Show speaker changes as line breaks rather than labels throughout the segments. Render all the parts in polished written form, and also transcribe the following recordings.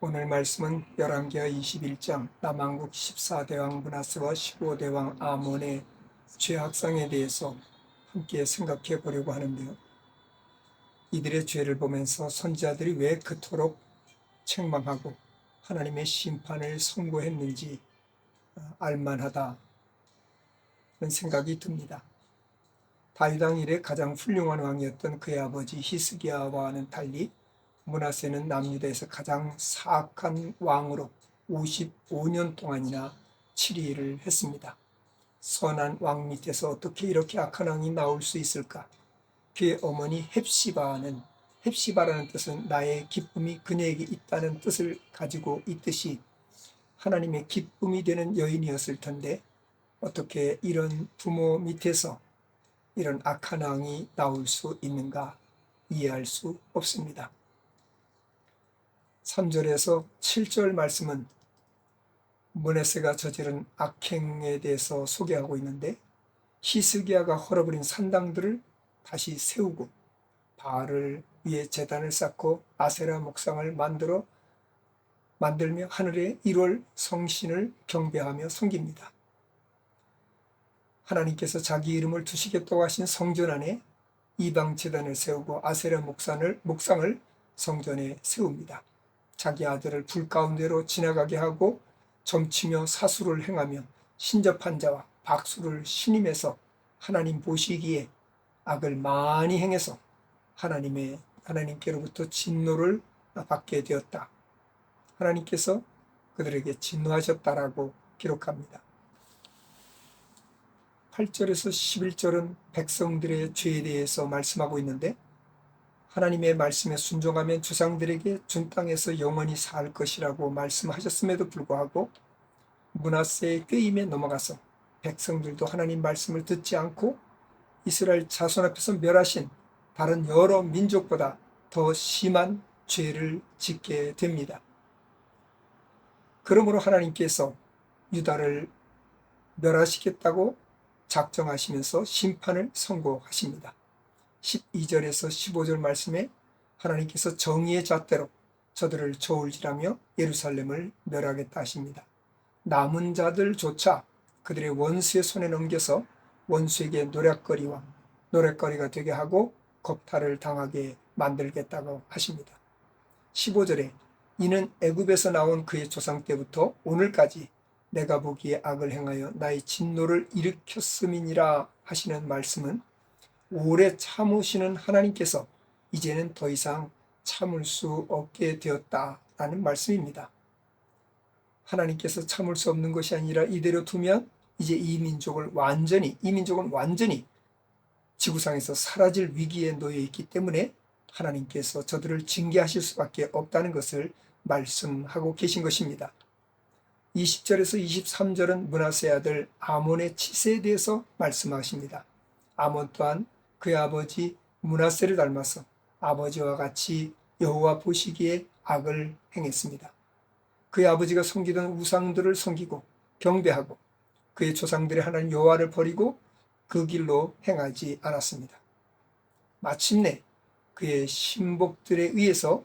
오늘 말씀은 열왕기하 21장 남한국 14대왕 므낫세와 15대왕 아몬의 죄악상에 대해서 함께 생각해 보려고 하는데요. 이들의 죄를 보면서 선지자들이 왜 그토록 책망하고 하나님의 심판을 선고했는지 알만하다는 생각이 듭니다. 다윗 왕 이래 가장 훌륭한 왕이었던 그의 아버지 히스기야와는 달리 므낫세는 남유다에서 가장 사악한 왕으로 55년 동안이나 치리를 했습니다. 선한 왕 밑에서 어떻게 이렇게 악한 왕이 나올 수 있을까? 그의 어머니 헵시바라는 뜻은 나의 기쁨이 그녀에게 있다는 뜻을 가지고 있듯이 하나님의 기쁨이 되는 여인이었을 텐데 어떻게 이런 부모 밑에서 이런 악한 왕이 나올 수 있는가 이해할 수 없습니다. 3절에서 7절 말씀은 므낫세가 저지른 악행에 대해서 소개하고 있는데 히스기야가 헐어버린 산당들을 다시 세우고 바알을 위해 제단을 쌓고 아세라 목상을 만들며 하늘의 1월 성신을 경배하며 섬깁니다. 하나님께서 자기 이름을 두시겠다고 하신 성전 안에 이방 제단을 세우고 아세라 목상을 성전에 세웁니다. 자기 아들을 불 가운데로 지나가게 하고 점치며 사수를 행하며 신접한 자와 박수를 신임해서 하나님 보시기에 악을 많이 행해서 하나님께로부터 진노를 받게 되었다. 하나님께서 그들에게 진노하셨다라고 기록합니다. 8절에서 11절은 백성들의 죄에 대해서 말씀하고 있는데 하나님의 말씀에 순종하면 조상들에게 준 땅에서 영원히 살 것이라고 말씀하셨음에도 불구하고 므낫세의 꾀임에 넘어가서 백성들도 하나님 말씀을 듣지 않고 이스라엘 자손 앞에서 멸하신 다른 여러 민족보다 더 심한 죄를 짓게 됩니다. 그러므로 하나님께서 유다를 멸하시겠다고 작정하시면서 심판을 선고하십니다. 12절에서 15절 말씀에 하나님께서 정의의 잣대로 저들을 저울질하며 예루살렘을 멸하겠다 하십니다. 남은 자들조차 그들의 원수의 손에 넘겨서 원수에게 노랫거리가 되게 하고 겁탈을 당하게 만들겠다고 하십니다. 15절에 이는 애굽에서 나온 그의 조상 때부터 오늘까지 내가 보기에 악을 행하여 나의 진노를 일으켰음이니라 하시는 말씀은 오래 참으시는 하나님께서 이제는 더 이상 참을 수 없게 되었다라는 말씀입니다. 하나님께서 참을 수 없는 것이 아니라 이대로 두면 이제 이 민족은 완전히 지구상에서 사라질 위기에 놓여 있기 때문에 하나님께서 저들을 징계하실 수밖에 없다는 것을 말씀하고 계신 것입니다. 20절에서 23절은 므낫세의 아들 아몬의 치세에 대해서 말씀하십니다. 아몬 또한 그의 아버지 므낫세를 닮아서 아버지와 같이 여호와 보시기에 악을 행했습니다. 그의 아버지가 섬기던 우상들을 섬기고 경배하고 그의 조상들의 하나님 여호와를 버리고 그 길로 행하지 않았습니다. 마침내 그의 신복들에 의해서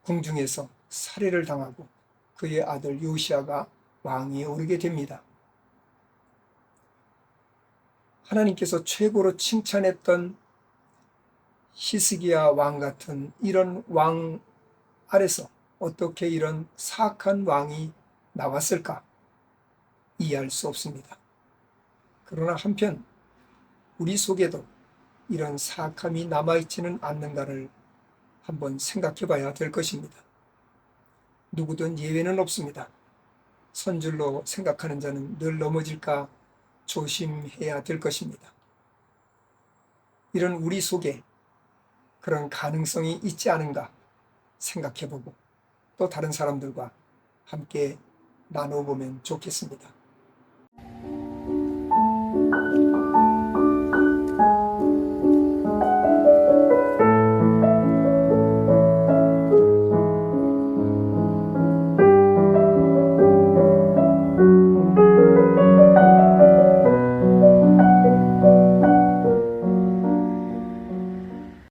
궁중에서 살해를 당하고 그의 아들 요시야가 왕위에 오르게 됩니다. 하나님께서 최고로 칭찬했던 히스기야 왕 같은 이런 왕 아래서 어떻게 이런 사악한 왕이 나왔을까? 이해할 수 없습니다. 그러나 한편 우리 속에도 이런 사악함이 남아있지는 않는가를 한번 생각해 봐야 될 것입니다. 누구든 예외는 없습니다. 선줄로 생각하는 자는 늘 넘어질까 조심해야 될 것입니다. 이런 우리 속에 그런 가능성이 있지 않은가 생각해 보고 또 다른 사람들과 함께 나눠보면 좋겠습니다.